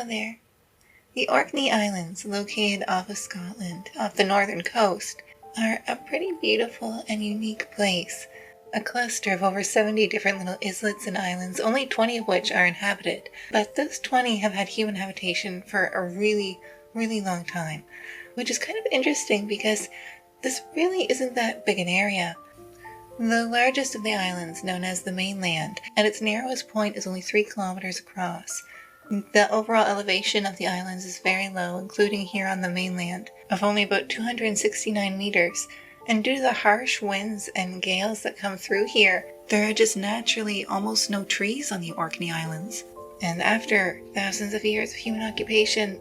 there. The Orkney Islands, located off of Scotland, off the northern coast, are a pretty beautiful and unique place. A cluster of over 70 different little islets and islands, only 20 of which are inhabited. But those 20 have had human habitation for a really, really long time, which is kind of interesting because this really isn't that big an area. The largest of the islands, known as the mainland, at its narrowest point is only 3 kilometers across. The overall elevation of the islands is very low, including here on the mainland, of only about 269 meters. And due to the harsh winds and gales that come through here, there are just naturally almost no trees on the Orkney Islands. And after thousands of years of human occupation,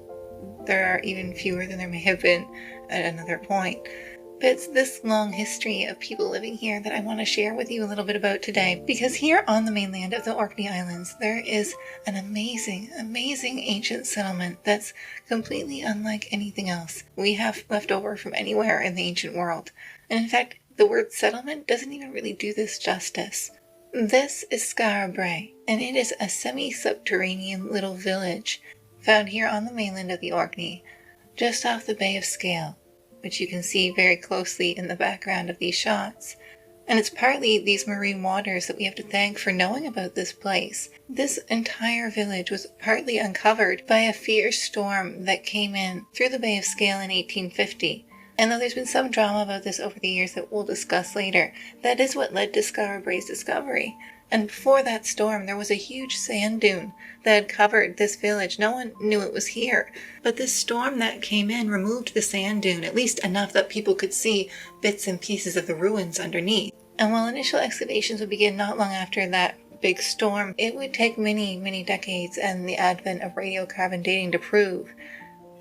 there are even fewer than there may have been at another point. But it's this long history of people living here that I want to share with you a little bit about today. Because here on the mainland of the Orkney Islands, there is an amazing, amazing ancient settlement that's completely unlike anything else we have left over from anywhere in the ancient world. And in fact, the word settlement doesn't even really do this justice. This is Skara Brae, and it is a semi-subterranean little village found here on the mainland of the Orkney, just off the Bay of Skara, which you can see very closely in the background of these shots. And it's partly these marine waters that we have to thank for knowing about this place. This entire village was partly uncovered by a fierce storm that came in through the Bay of Skara in 1850. And though there's been some drama about this over the years that we'll discuss later, that is what led to Skara Brae's discovery. And before that storm, there was a huge sand dune that had covered this village. No one knew it was here. But this storm that came in removed the sand dune, at least enough that people could see bits and pieces of the ruins underneath. And while initial excavations would begin not long after that big storm, it would take many, many decades and the advent of radiocarbon dating to prove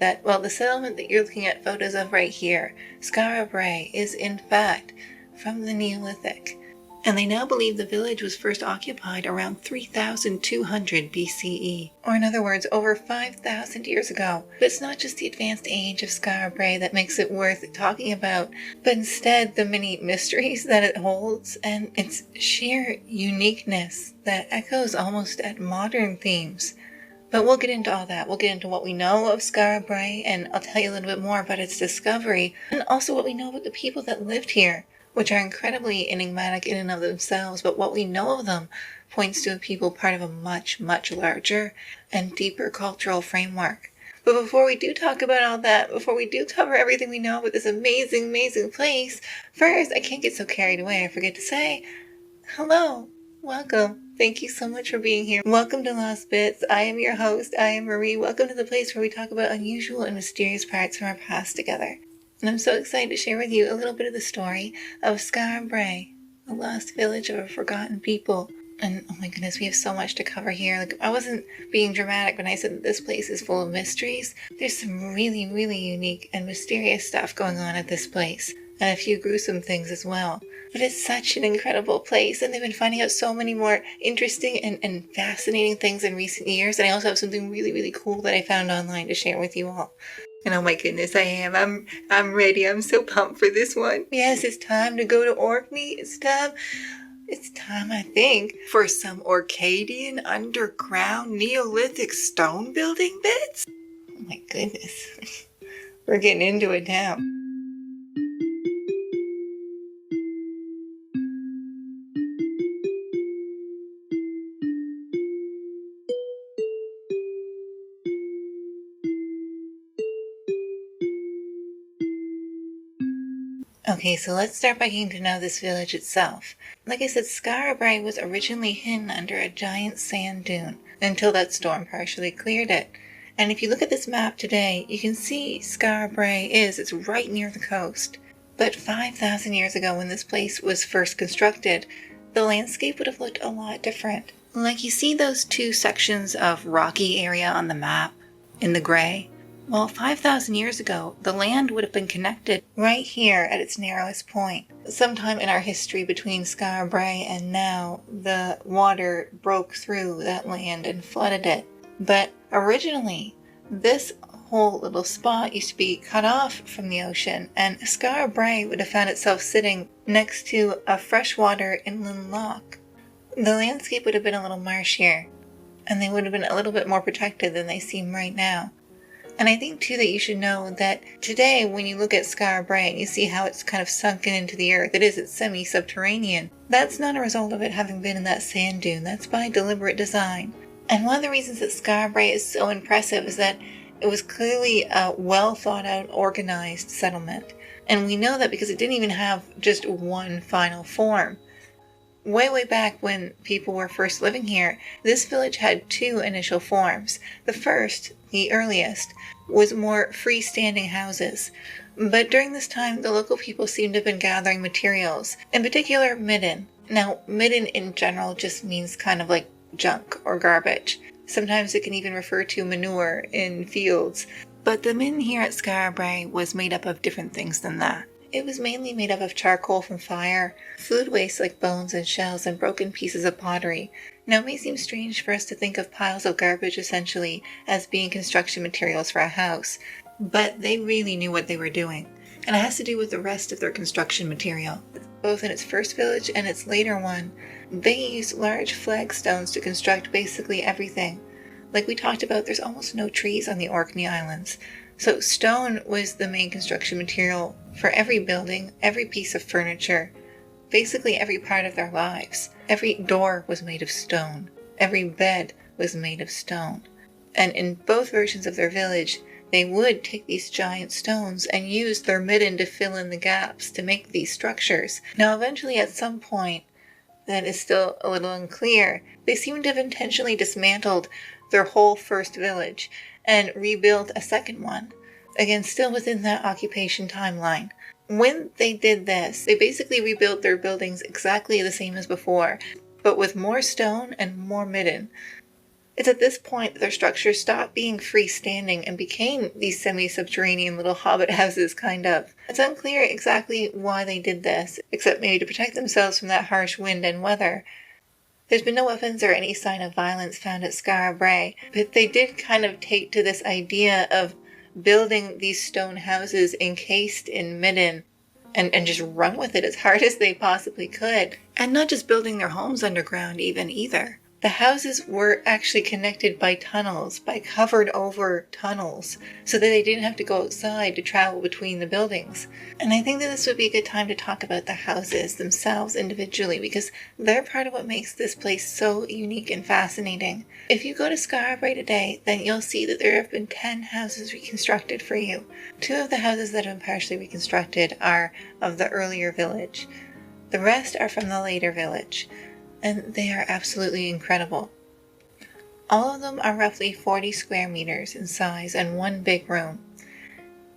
that, well, the settlement that you're looking at photos of right here, Skara Brae, is in fact from the Neolithic. And they now believe the village was first occupied around 3,200 BCE, or in other words, over 5,000 years ago. But it's not just the advanced age of Skara Brae that makes it worth talking about, but instead the many mysteries that it holds and its sheer uniqueness that echoes almost at modern themes. But we'll get into all that. We'll get into what we know of Skara Brae, and I'll tell you a little bit more about its discovery, and also what we know about the people that lived here, which are incredibly enigmatic in and of themselves, but what we know of them points to a people part of a much, much larger and deeper cultural framework. But before we do talk about all that, before we do cover everything we know about this amazing, amazing place, first, I can't get so carried away, I forget to say, hello, welcome. Thank you so much for being here. Welcome to Lost Bits. I am your host. I am Marie. Welcome to the place where we talk about unusual and mysterious parts from our past together. And I'm so excited to share with you a little bit of the story of Skara Brae, a lost village of a forgotten people. And oh my goodness, we have so much to cover here. Like, I wasn't being dramatic when I said that this place is full of mysteries. There's some really, really unique and mysterious stuff going on at this place, and a few gruesome things as well. But it's such an incredible place, and they've been finding out so many more interesting and fascinating things in recent years. And I also have something really, really cool that I found online to share with you all. And oh my goodness, I am. I'm ready. I'm so pumped for this one. Yes, it's time to go to Orkney. It's time, I think, for some Orcadian underground Neolithic stone building bits. Oh my goodness. We're getting into it now. Okay, so let's start by getting to know this village itself. Like I said, Skara Brae was originally hidden under a giant sand dune until that storm partially cleared it. And if you look at this map today, you can see Skara Brae it's right near the coast. But 5,000 years ago, when this place was first constructed, the landscape would have looked a lot different. Like, you see those two sections of rocky area on the map in the gray? Well, 5,000 years ago, the land would have been connected right here at its narrowest point. Sometime in our history between Skara Brae and now, the water broke through that land and flooded it. But originally, this whole little spot used to be cut off from the ocean, and Skara Brae would have found itself sitting next to a freshwater inland loch. The landscape would have been a little marshier. and they would have been a little bit more protected than they seem right now. And I think too that you should know that today when you look at Skara Brae and you see how it's kind of sunken into the earth, it's semi-subterranean. That's not a result of it having been in that sand dune. That's by deliberate design. And one of the reasons that Skara Brae is so impressive is that it was clearly a well thought out, organized settlement. And we know that because it didn't even have just one final form. Way back when people were first living here, this village had two initial forms. The first, the earliest, was more freestanding houses. But during this time, the local people seemed to have been gathering materials, in particular midden. Now, midden in general just means kind of like junk or garbage. Sometimes it can even refer to manure in fields. But the midden here at Skara Brae was made up of different things than that. It was mainly made up of charcoal from fire, food waste like bones and shells, and broken pieces of pottery. Now it may seem strange for us to think of piles of garbage essentially as being construction materials for a house, but they really knew what they were doing. And it has to do with the rest of their construction material. Both in its first village and its later one, they used large flagstones to construct basically everything. Like we talked about, there's almost no trees on the Orkney Islands. So stone was the main construction material for every building, every piece of furniture, basically every part of their lives. Every door was made of stone. Every bed was made of stone. And in both versions of their village, they would take these giant stones and use their midden to fill in the gaps to make these structures. Now eventually at some point, that is still a little unclear, they seem to have intentionally dismantled their whole first village and rebuilt a second one, again still within that occupation timeline. When they did this, they basically rebuilt their buildings exactly the same as before, but with more stone and more midden. It's at this point that their structures stopped being freestanding and became these semi-subterranean little hobbit houses, kind of. It's unclear exactly why they did this, except maybe to protect themselves from that harsh wind and weather. There's been no weapons or any sign of violence found at Skara Brae, but they did kind of take to this idea of building these stone houses encased in midden and just run with it as hard as they possibly could. And not just building their homes underground either. The houses were actually connected by tunnels, by covered over tunnels, so that they didn't have to go outside to travel between the buildings. And I think that this would be a good time to talk about the houses themselves individually, because they're part of what makes this place so unique and fascinating. If you go to Skara Brae today, then you'll see that there have been 10 houses reconstructed for you. 2 of the houses that have been partially reconstructed are of the earlier village. The rest are from the later village. And they are absolutely incredible. All of them are roughly 40 square meters in size and one big room.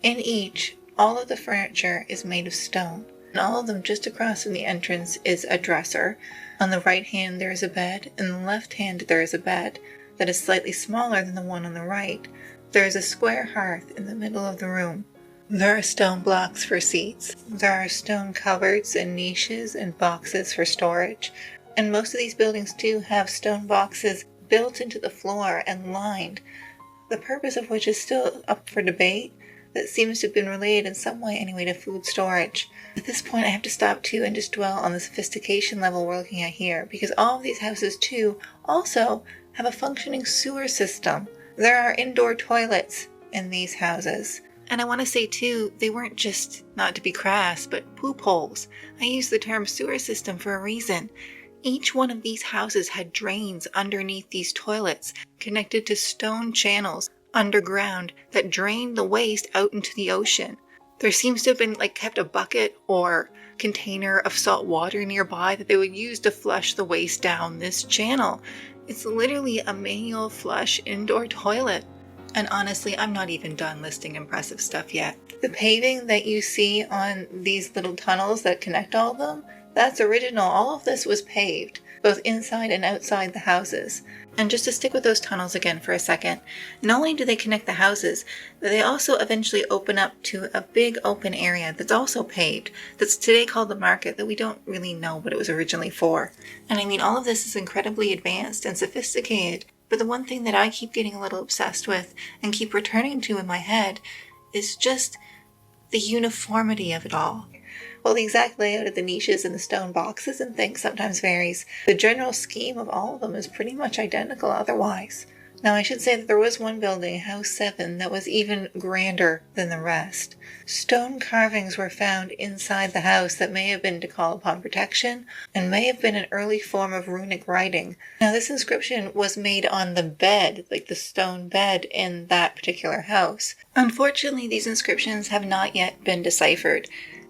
In each, all of the furniture is made of stone, and all of them just across from the entrance is a dresser. On the right hand there is a bed, and on the left hand there is a bed that is slightly smaller than the one on the right. There is a square hearth in the middle of the room. There are stone blocks for seats. There are stone cupboards and niches and boxes for storage. And most of these buildings too have stone boxes built into the floor and lined, the purpose of which is still up for debate, that seems to have been related in some way anyway to food storage. At this point I have to stop too and just dwell on the sophistication level we're looking at here, because all of these houses too also have a functioning sewer system. There are indoor toilets in these houses. And I want to say too, they weren't just, not to be crass, but poop holes. I use the term sewer system for a reason. Each one of these houses had drains underneath these toilets, connected to stone channels underground that drained the waste out into the ocean. There seems to have been kept a bucket or container of salt water nearby that they would use to flush the waste down this channel. It's literally a manual flush indoor toilet. And honestly, I'm not even done listing impressive stuff yet. The paving that you see on these little tunnels that connect all of them, that's original. All of this was paved, both inside and outside the houses. And just to stick with those tunnels again for a second, not only do they connect the houses, but they also eventually open up to a big open area that's also paved, that's today called the market, that we don't really know what it was originally for. And I mean, all of this is incredibly advanced and sophisticated, but the one thing that I keep getting a little obsessed with and keep returning to in my head is just the uniformity of it all. While the exact layout of the niches and the stone boxes and things sometimes varies, the general scheme of all of them is pretty much identical otherwise. Now, I should say that there was one building, House 7, that was even grander than the rest. Stone carvings were found inside the house that may have been to call upon protection and may have been an early form of runic writing. Now, this inscription was made on the bed, like the stone bed in that particular house. Unfortunately, these inscriptions have not yet been deciphered,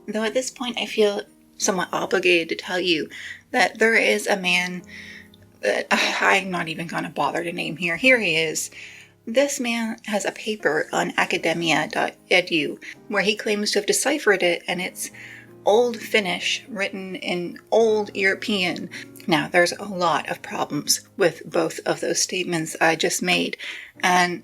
though at this point I feel somewhat obligated to tell you that there is a man that I'm not even going to bother to name here. Here he is. This man has a paper on academia.edu where he claims to have deciphered it, and it's Old Finnish written in Old European. Now, there's a lot of problems with both of those statements I just made, and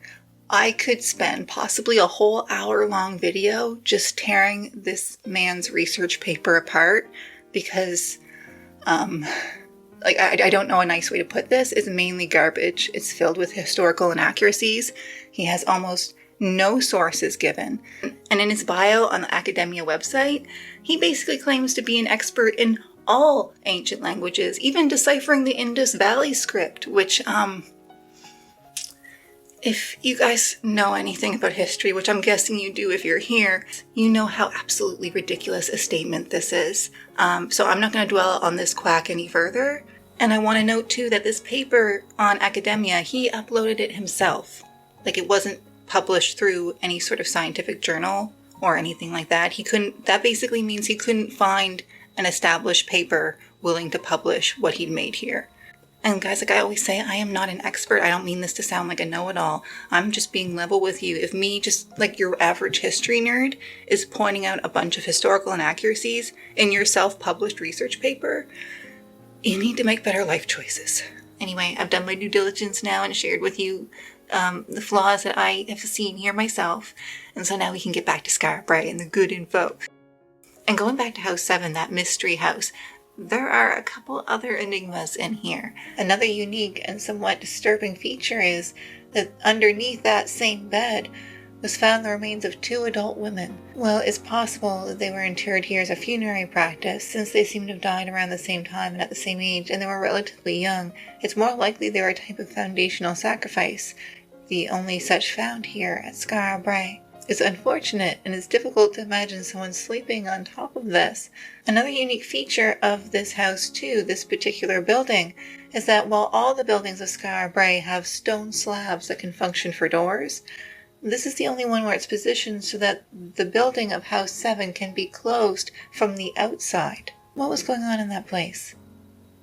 I could spend possibly a whole hour-long video just tearing this man's research paper apart because, I don't know a nice way to put this. It's mainly garbage. It's filled with historical inaccuracies. He has almost no sources given. And in his bio on the Academia website, he basically claims to be an expert in all ancient languages, even deciphering the Indus Valley script, which, if you guys know anything about history, which I'm guessing you do if you're here, you know how absolutely ridiculous a statement this is. So I'm not going to dwell on this quack any further. And I want to note too that this paper on Academia, he uploaded it himself. Like, it wasn't published through any sort of scientific journal or anything like that. That basically means he couldn't find an established paper willing to publish what he'd made here. And guys, like I always say, I am not an expert. I don't mean this to sound like a know-it-all. I'm just being level with you. If me, just like your average history nerd, is pointing out a bunch of historical inaccuracies in your self-published research paper, you need to make better life choices. Anyway, I've done my due diligence now and shared with you the flaws that I have seen here myself. And so now we can get back to Skara Brae and the good info. And going back to House 7, that mystery house, there are a couple other enigmas in here. Another unique and somewhat disturbing feature is that underneath that same bed was found the remains of 2 adult women. Well, it's possible that they were interred here as a funerary practice, since they seem to have died around the same time and at the same age, and they were relatively young. It's more likely they were a type of foundational sacrifice, the only such found here at Skara Brae. It's unfortunate, and it's difficult to imagine someone sleeping on top of this. Another unique feature of this house too, this particular building, is that while all the buildings of Skara Brae have stone slabs that can function for doors, this is the only one where it's positioned so that the building of House 7 can be closed from the outside. What was going on in that place?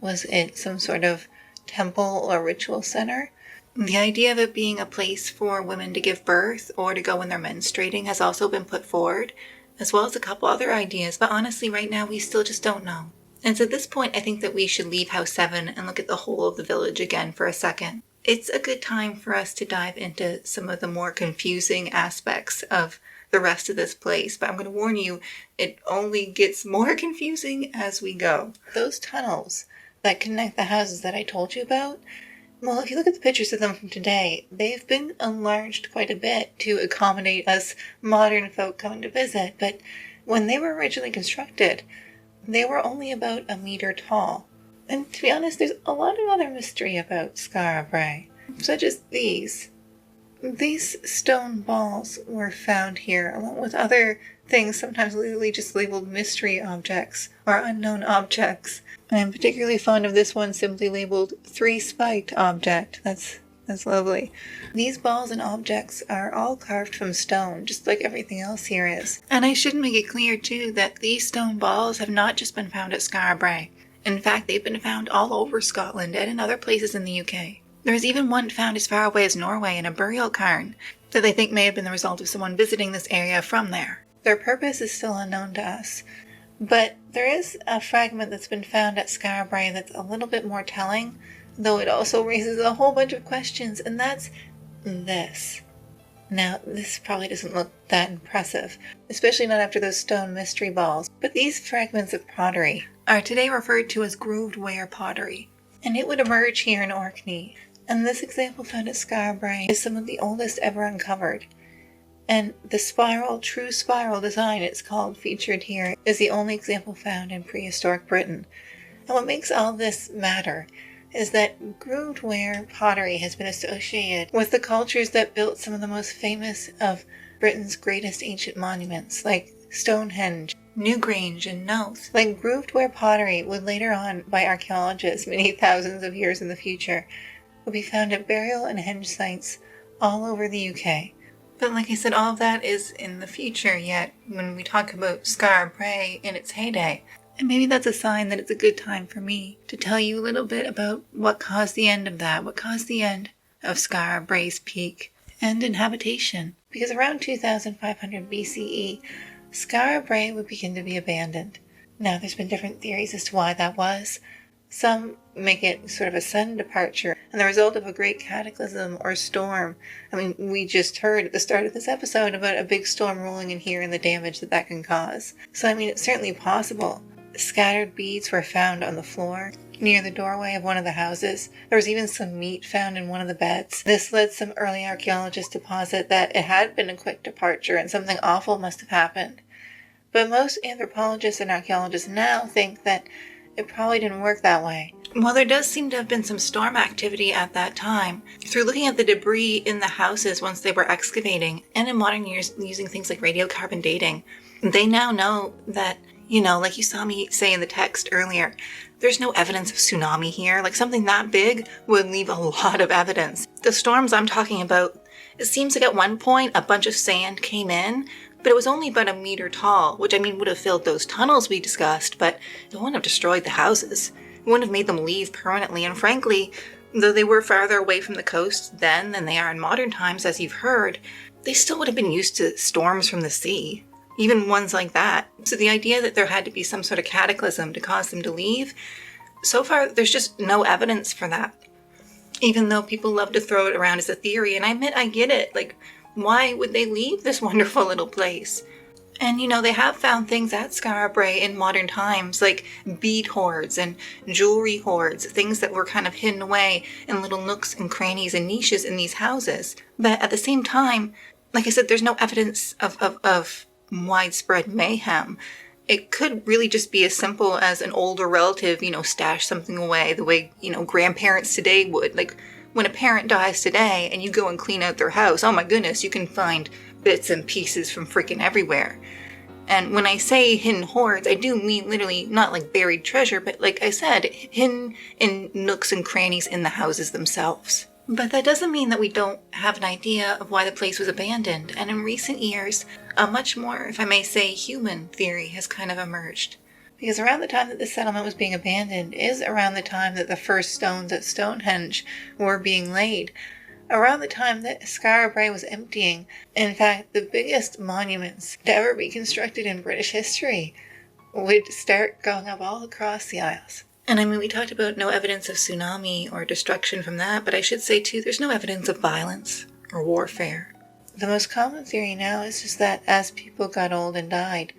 Was it some sort of temple or ritual center? The idea of it being a place for women to give birth or to go when they're menstruating has also been put forward, as well as a couple other ideas, but honestly right now we still just don't know. And so at this point I think that we should leave House 7 and look at the whole of the village again for a second. It's a good time for us to dive into some of the more confusing aspects of the rest of this place, but I'm going to warn you, it only gets more confusing as we go. Those tunnels that connect the houses that I told you about, well, if you look at the pictures of them from today, they've been enlarged quite a bit to accommodate us modern folk coming to visit, but when they were originally constructed, they were only about 1 meter tall. And to be honest, there's a lot of other mystery about Skara Brae, such as these. These stone balls were found here, along with other things sometimes literally just labeled mystery objects or unknown objects. I'm particularly fond of this one simply labeled 3-spiked object. That's lovely. These balls and objects are all carved from stone, just like everything else here is. And I should make it clear too that these stone balls have not just been found at Skara Brae. In fact, they've been found all over Scotland and in other places in the UK. There's even one found as far away as Norway in a burial cairn that they think may have been the result of someone visiting this area from there. Their purpose is still unknown to us, but there is a fragment that's been found at Skara Brae that's a little bit more telling, though it also raises a whole bunch of questions, and that's this. Now, this probably doesn't look that impressive, especially not after those stone mystery balls, but these fragments of pottery are today referred to as grooved ware pottery, and it would emerge here in Orkney. And this example found at Skara Brae is some of the oldest ever uncovered. And the true spiral design it's called, featured here, is the only example found in prehistoric Britain. And what makes all this matter is that grooved ware pottery has been associated with the cultures that built some of the most famous of Britain's greatest ancient monuments, like Stonehenge, Newgrange, and Knowth. Like grooved ware pottery would later on, by archaeologists many thousands of years in the future, will be found at burial and henge sites all over the UK. But like I said, all of that is in the future yet when we talk about Skara Brae in its heyday. And maybe that's a sign that it's a good time for me to tell you a little bit about what caused the end of that, what caused the end of Skara Brae's peak and inhabitation. Because around 2500 BCE, Skara Brae would begin to be abandoned. Now, there's been different theories as to why that was. Some make it sort of a sudden departure and the result of a great cataclysm or storm. I mean, we just heard at the start of this episode about a big storm rolling in here and the damage that can cause. So, I mean, it's certainly possible. Scattered beads were found on the floor near the doorway of one of the houses. There was even some meat found in one of the beds. This led some early archaeologists to posit that it had been a quick departure and something awful must have happened. But most anthropologists and archaeologists now think that it probably didn't work that way. While there does seem to have been some storm activity at that time, through looking at the debris in the houses once they were excavating, and in modern years using things like radiocarbon dating, they now know that, like you saw me say in the text earlier, there's no evidence of tsunami here. Like something that big would leave a lot of evidence. The storms I'm talking about, it seems like at one point a bunch of sand came in, but it was only about 1 meter tall, which would have filled those tunnels we discussed, but it wouldn't have destroyed the houses. It wouldn't have made them leave permanently, and frankly, though they were farther away from the coast then than they are in modern times, as you've heard, they still would have been used to storms from the sea. Even ones like that. So the idea that there had to be some sort of cataclysm to cause them to leave, so far there's just no evidence for that. Even though people love to throw it around as a theory, and I admit I get it. Like, why would they leave this wonderful little place? And they have found things at Skara Brae in modern times, like bead hoards and jewelry hoards, things that were kind of hidden away in little nooks and crannies and niches in these houses. But at the same time, like I said, there's no evidence of widespread mayhem. It could really just be as simple as an older relative, stash something away the way, grandparents today would. Like, when a parent dies today and you go and clean out their house, oh my goodness, you can find bits and pieces from freaking everywhere. And when I say hidden hoards, I do mean literally not like buried treasure, but like I said, hidden in nooks and crannies in the houses themselves. But that doesn't mean that we don't have an idea of why the place was abandoned. And in recent years, a much more, if I may say, human theory has kind of emerged. Because around the time that the settlement was being abandoned is around the time that the first stones at Stonehenge were being laid. Around the time that Skara Brae was emptying. In fact, the biggest monuments to ever be constructed in British history would start going up all across the Isles. And we talked about no evidence of tsunami or destruction from that, but I should say too, there's no evidence of violence or warfare. The most common theory now is just that as people got old and died,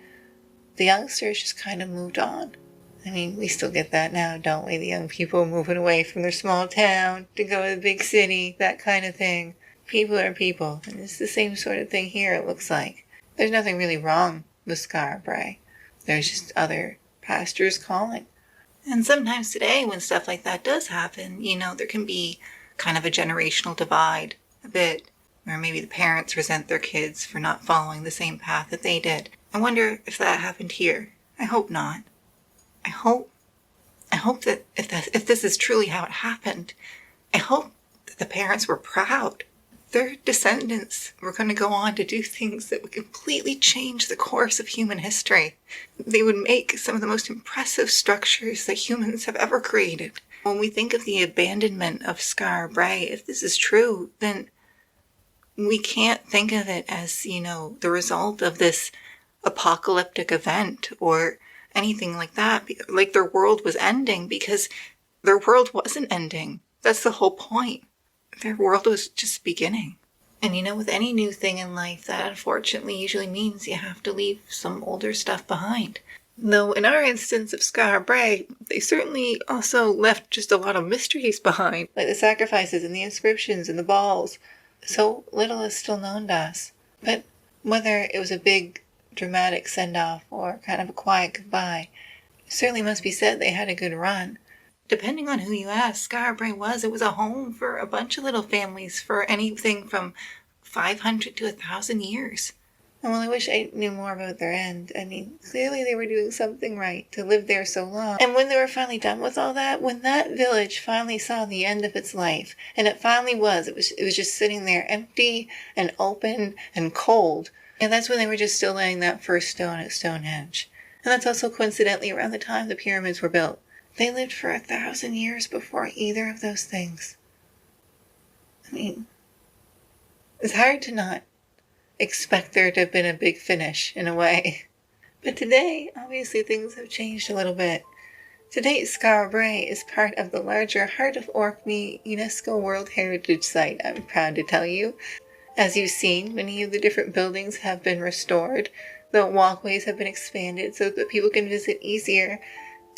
the youngsters just kind of moved on. We still get that now, don't we? The young people moving away from their small town to go to the big city, that kind of thing. People are people, and it's the same sort of thing here, it looks like. There's nothing really wrong with Skara Brae. There's just other pastures calling. And sometimes today, when stuff like that does happen, there can be kind of a generational divide, a bit, or maybe the parents resent their kids for not following the same path that they did. I wonder if that happened here. I hope not. I hope that if this is truly how it happened, I hope that the parents were proud. Their descendants were going to go on to do things that would completely change the course of human history. They would make some of the most impressive structures that humans have ever created. When we think of the abandonment of Skara Brae, if this is true, then we can't think of it as, the result of this apocalyptic event or anything like that, like their world was ending, because their world wasn't ending. That's the whole point. Their world was just beginning. And with any new thing in life, that unfortunately usually means you have to leave some older stuff behind. Though in our instance of Skara Brae, they certainly also left just a lot of mysteries behind, like the sacrifices and the inscriptions and the balls. So little is still known to us. But Whether it was a big dramatic send-off or kind of a quiet goodbye, it certainly must be said they had a good run. Depending on who you ask, Skara Brae was a home for a bunch of little families for anything from 500 to 1,000 years. And while I wish I knew more about their end, I mean, clearly they were doing something right to live there so long. And when they were finally done with all that, when that village finally saw the end of its life, and it finally was, it was just sitting there empty and open and cold. And that's when they were just still laying that first stone at Stonehenge. And that's also coincidentally around the time the pyramids were built. They lived for 1,000 years before either of those things. I mean, it's hard to not expect there to have been a big finish, in a way. But today, obviously, things have changed a little bit. Today, Skara Brae is part of the larger Heart of Orkney UNESCO World Heritage Site, I'm proud to tell you. As you've seen, many of the different buildings have been restored. The walkways have been expanded so that people can visit easier.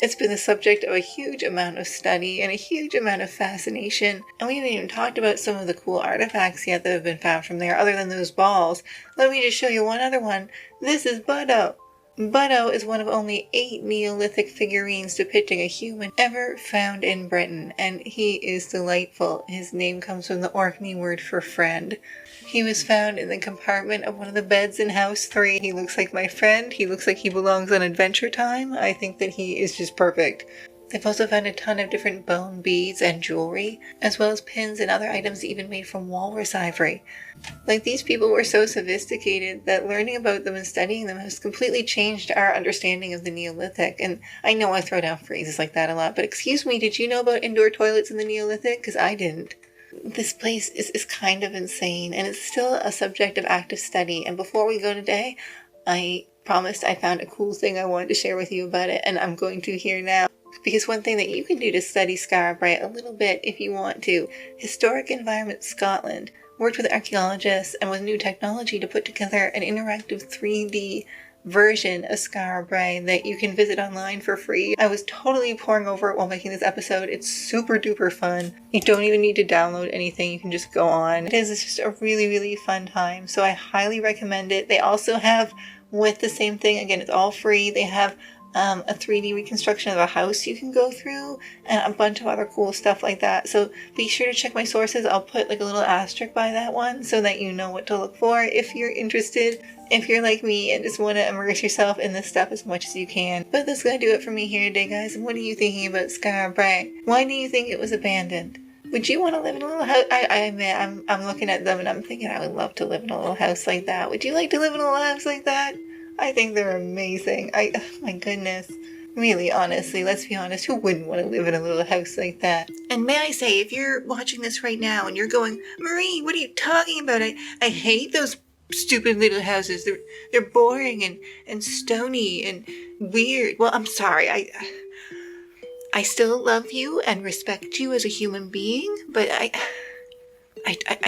It's been the subject of a huge amount of study and a huge amount of fascination, and we haven't even talked about some of the cool artifacts yet that have been found from there, other than those balls. Let me just show you one other one. This is Buddo. Buddo is one of only 8 Neolithic figurines depicting a human ever found in Britain, and he is delightful. His name comes from the Orkney word for friend. He was found in the compartment of one of the beds in House 3. He looks like my friend. He looks like he belongs on Adventure Time. I think that he is just perfect. They've also found a ton of different bone beads and jewelry, as well as pins and other items even made from walrus ivory. Like, these people were so sophisticated that learning about them and studying them has completely changed our understanding of the Neolithic. And I know I throw down phrases like that a lot, but excuse me, did you know about indoor toilets in the Neolithic? Because I didn't. This place is kind of insane, and it's still a subject of active study. And before we go today, I promised I found a cool thing I wanted to share with you about it, and I'm going to here now. Because one thing that you can do to study Skara Brae a little bit if you want to, Historic Environment Scotland worked with archaeologists and with new technology to put together an interactive 3D version of Skara Brae that you can visit online for free. I was totally poring over it while making this episode. It's super duper fun. You don't even need to download anything. You can just go on. It's just a really, really fun time. So I highly recommend it. They also have, with the same thing, again, it's all free. They have a 3D reconstruction of a house you can go through, and a bunch of other cool stuff like that. So be sure to check my sources. I'll put like a little asterisk by that one so that you know what to look for if you're interested. If you're like me and just want to immerse yourself in this stuff as much as you can. But that's going to do it for me here today, guys. And what are you thinking about Skara Brae? Why do you think it was abandoned? Would you want to live in a little house? I admit, I'm looking at them and I'm thinking I would love to live in a little house like that. Would you like to live in a little house like that? I think they're amazing. Oh my goodness. Really, honestly, let's be honest, who wouldn't want to live in a little house like that? And may I say, if you're watching this right now and you're going, Marie, what are you talking about? I hate those stupid little houses. They're boring and stony and weird. Well, I'm sorry. I still love you and respect you as a human being, but I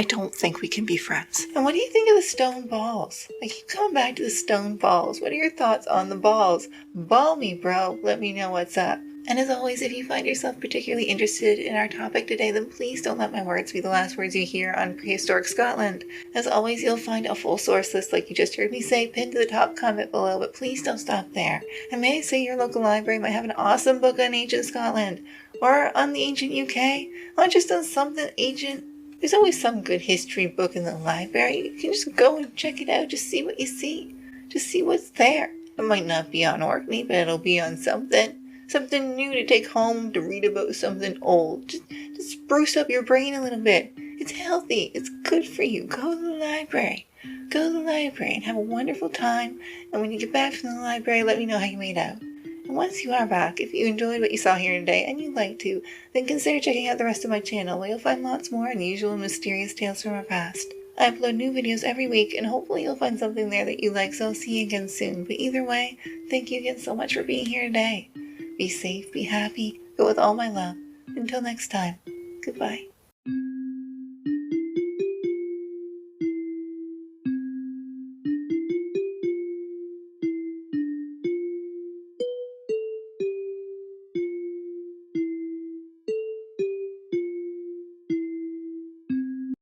don't think we can be friends. And what do you think of the stone balls? I keep coming back to the stone balls. What are your thoughts on the balls? Ball me, bro. Let me know what's up. And as always, if you find yourself particularly interested in our topic today, then please don't let my words be the last words you hear on Prehistoric Scotland. As always, you'll find a full source list, like you just heard me say, pinned to the top comment below, but please don't stop there. And may I say your local library might have an awesome book on ancient Scotland, or on the ancient UK, or just on something ancient. There's always some good history book in the library. You can just go and check it out, just see what you see. Just see what's there. It might not be on Orkney, but it'll be on something. Something new to take home to read about something old. Just spruce up your brain a little bit. It's healthy. It's good for you. Go to the library. Go to the library and have a wonderful time. And when you get back from the library, let me know how you made out. And once you are back, if you enjoyed what you saw here today and you'd like to, then consider checking out the rest of my channel, where you'll find lots more unusual and mysterious tales from our past. I upload new videos every week, and hopefully you'll find something there that you like, so I'll see you again soon. But either way, thank you again so much for being here today. Be safe, be happy, go with all my love. Until next time, goodbye.